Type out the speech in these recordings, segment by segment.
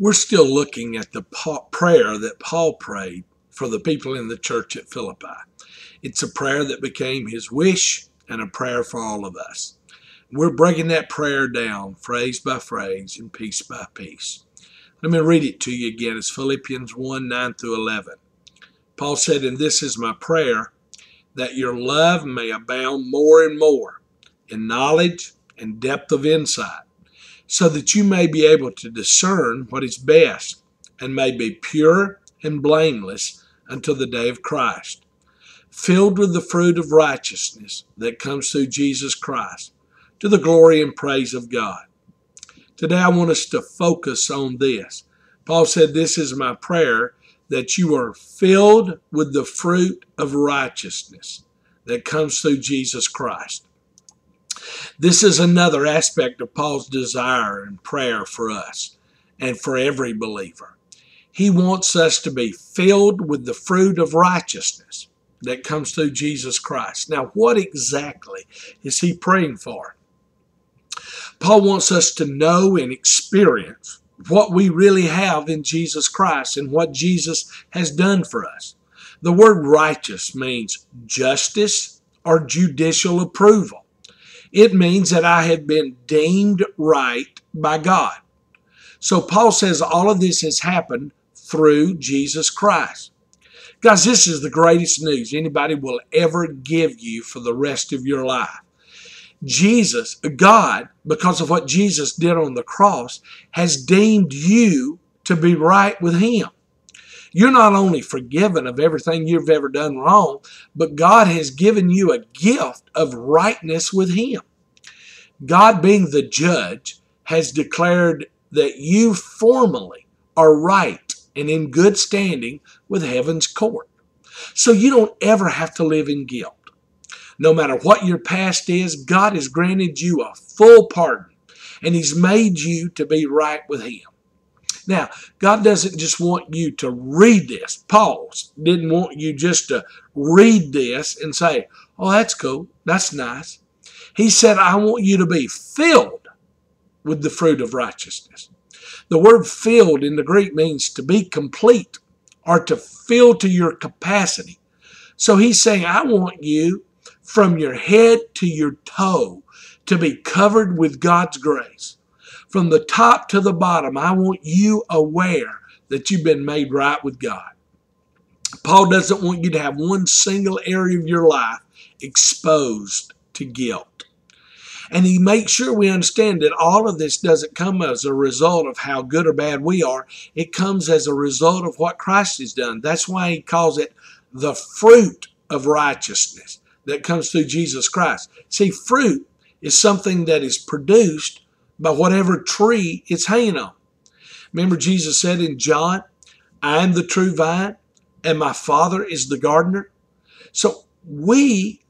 We're still looking at the prayer that Paul prayed for the people in the church at Philippi. It's a prayer that became his wish and a prayer for all of us. We're breaking that prayer down phrase by phrase and piece by piece. Let me read it to you again. It's Philippians 1, 9 through 11. Paul said, "And this is my prayer, that your love may abound more and more in knowledge and depth of insight, so that you may be able to discern what is best, and may be pure and blameless until the day of Christ, filled with the fruit of righteousness that comes through Jesus Christ, to the glory and praise of God." Today I want us to focus on this. Paul said, "This is my prayer, that you are filled with the fruit of righteousness that comes through Jesus Christ." This is another aspect of Paul's desire and prayer for us and for every believer. He wants us to be filled with the fruit of righteousness that comes through Jesus Christ. Now, what exactly is he praying for? Paul wants us to know and experience what we really have in Jesus Christ and what Jesus has done for us. The word righteous means justice or judicial approval. It means that I have been deemed right by God. So Paul says all of this has happened through Jesus Christ. Guys, this is the greatest news anybody will ever give you for the rest of your life. Jesus, God, because of what Jesus did on the cross, has deemed you to be right with him. You're not only forgiven of everything you've ever done wrong, but God has given you a gift of rightness with him. God, being the judge, has declared that you formally are right and in good standing with heaven's court. So you don't ever have to live in guilt. No matter what your past is, God has granted you a full pardon, and he's made you to be right with him. Now, God doesn't just want you to read this. Paul didn't want you just to read this and say, "Oh, that's cool, that's nice." He said, "I want you to be filled with the fruit of righteousness." The word filled in the Greek means to be complete or to fill to your capacity. So he's saying, I want you from your head to your toe to be covered with God's grace. From the top to the bottom, I want you aware that you've been made right with God. Paul doesn't want you to have one single area of your life exposed to guilt. And he makes sure we understand that all of this doesn't come as a result of how good or bad we are. It comes as a result of what Christ has done. That's why he calls it the fruit of righteousness that comes through Jesus Christ. See, fruit is something that is produced by whatever tree it's hanging on. Remember Jesus said in John, "I am the true vine, and my Father is the gardener." So we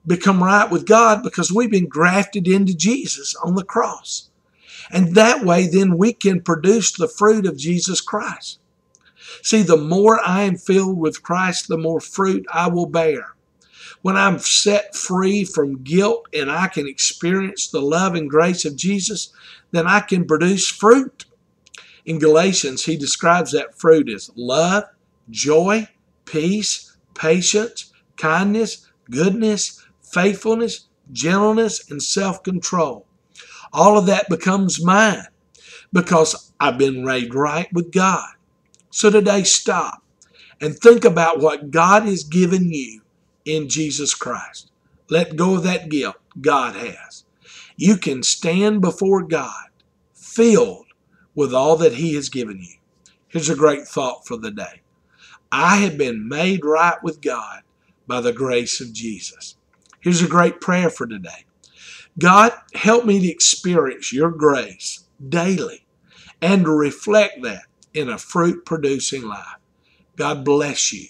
become right with God because we've been grafted into Jesus on the cross. And that way then we can produce the fruit of Jesus Christ. See, the more I am filled with Christ, the more fruit I will bear. When I'm set free from guilt and I can experience the love and grace of Jesus, then I can produce fruit. In Galatians, he describes that fruit as love, joy, peace, patience, kindness, goodness, faithfulness, gentleness, and self-control. All of that becomes mine because I've been made right with God. So today, stop and think about what God has given you in Jesus Christ. Let go of that guilt God has. You can stand before God filled with all that he has given you. Here's a great thought for the day. I have been made right with God by the grace of Jesus. Here's a great prayer for today. God, help me to experience your grace daily and to reflect that in a fruit-producing life. God bless you.